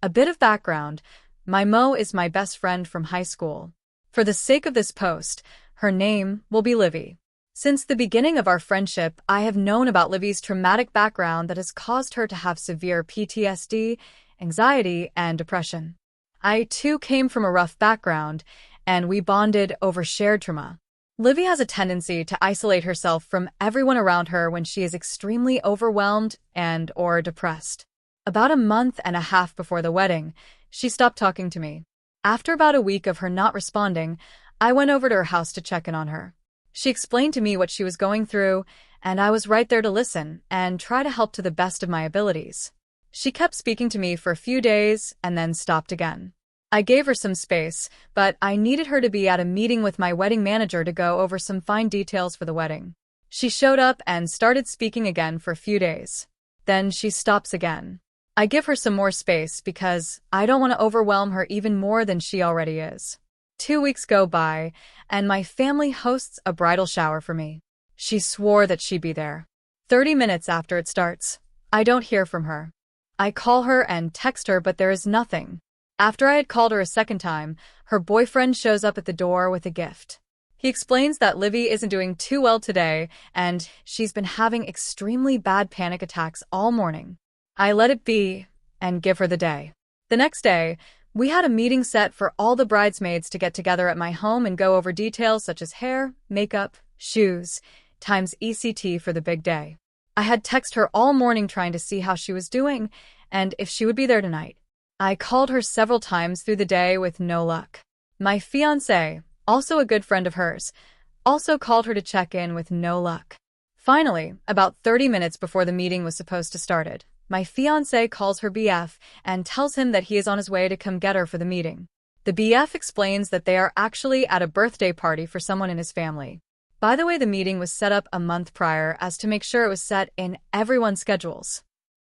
A bit of background. My Mo is my best friend from high school. For the sake of this post, her name will be Livy. Since the beginning of our friendship, I have known about Livy's traumatic background that has caused her to have severe PTSD, anxiety, and depression. I, too, came from a rough background, and we bonded over shared trauma. Livy has a tendency to isolate herself from everyone around her when she is extremely overwhelmed and/or depressed. About a month and a half before the wedding, she stopped talking to me. After about a week of her not responding, I went over to her house to check in on her. She explained to me what she was going through, and I was right there to listen and try to help to the best of my abilities. She kept speaking to me for a few days and then stopped again. I gave her some space, but I needed her to be at a meeting with my wedding manager to go over some fine details for the wedding. She showed up and started speaking again for a few days. Then she stops again. I give her some more space because I don't want to overwhelm her even more than she already is. 2 weeks go by, and my family hosts a bridal shower for me. She swore that she'd be there. 30 minutes after it starts, I don't hear from her. I call her and text her, but there is nothing. After I had called her a second time, her boyfriend shows up at the door with a gift. He explains that Livy isn't doing too well today, and she's been having extremely bad panic attacks all morning. I let it be and give her the day. The next day, we had a meeting set for all the bridesmaids to get together at my home and go over details such as hair, makeup, shoes, times ECT for the big day. I had texted her all morning trying to see how she was doing and if she would be there tonight. I called her several times through the day with no luck. My fiancé, also a good friend of hers, also called her to check in with no luck. Finally, about 30 minutes before the meeting was supposed to start, my fiancé calls her BF and tells him that he is on his way to come get her for the meeting. The BF explains that they are actually at a birthday party for someone in his family. By the way, the meeting was set up a month prior as to make sure it was set in everyone's schedules.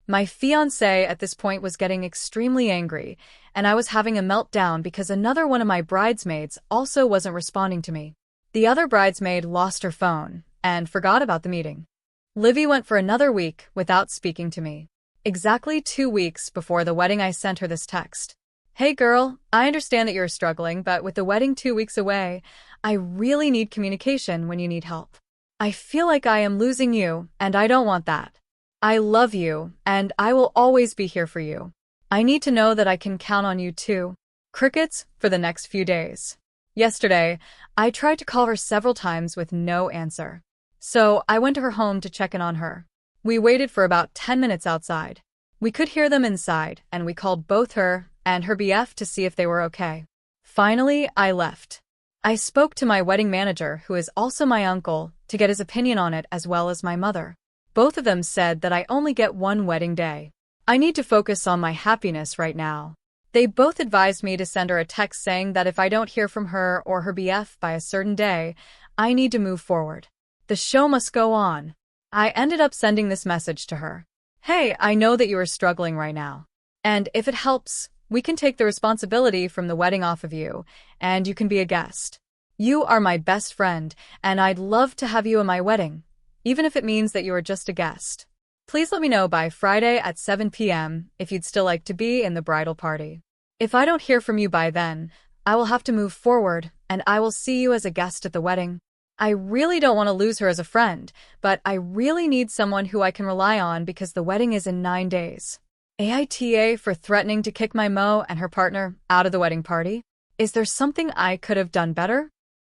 My fiancé at this point was getting extremely angry, and I was having a meltdown because another one of my bridesmaids also wasn't responding to me. The other bridesmaid lost her phone and forgot about the meeting. Livy went for another week without speaking to me. Exactly 2 weeks before the wedding, I sent her this text. Hey girl, I understand that you're struggling, but with the wedding 2 weeks away, I really need communication when you need help. I feel like I am losing you, and I don't want that. I love you, and I will always be here for you. I need to know that I can count on you too. Crickets for the next few days. Yesterday, I tried to call her several times with no answer. So I went to her home to check in on her. We waited for about 10 minutes outside. We could hear them inside, and we called both her and her BF to see if they were okay. Finally, I left. I spoke to my wedding manager, who is also my uncle, to get his opinion on it, as well as my mother. Both of them said that I only get one wedding day. I need to focus on my happiness right now. They both advised me to send her a text saying that if I don't hear from her or her BF by a certain day, I need to move forward. The show must go on. I ended up sending this message to her. Hey, I know that you are struggling right now. And if it helps, we can take the responsibility from the wedding off of you, and you can be a guest. You are my best friend, and I'd love to have you at my wedding, even if it means that you are just a guest. Please let me know by Friday at 7 p.m. if you'd still like to be in the bridal party. If I don't hear from you by then, I will have to move forward, and I will see you as a guest at the wedding. I really don't want to lose her as a friend, but I really need someone who I can rely on because the wedding is in 9 days. AITA for threatening to kick my Mo and her partner out of the wedding party? Is there something I could have done better?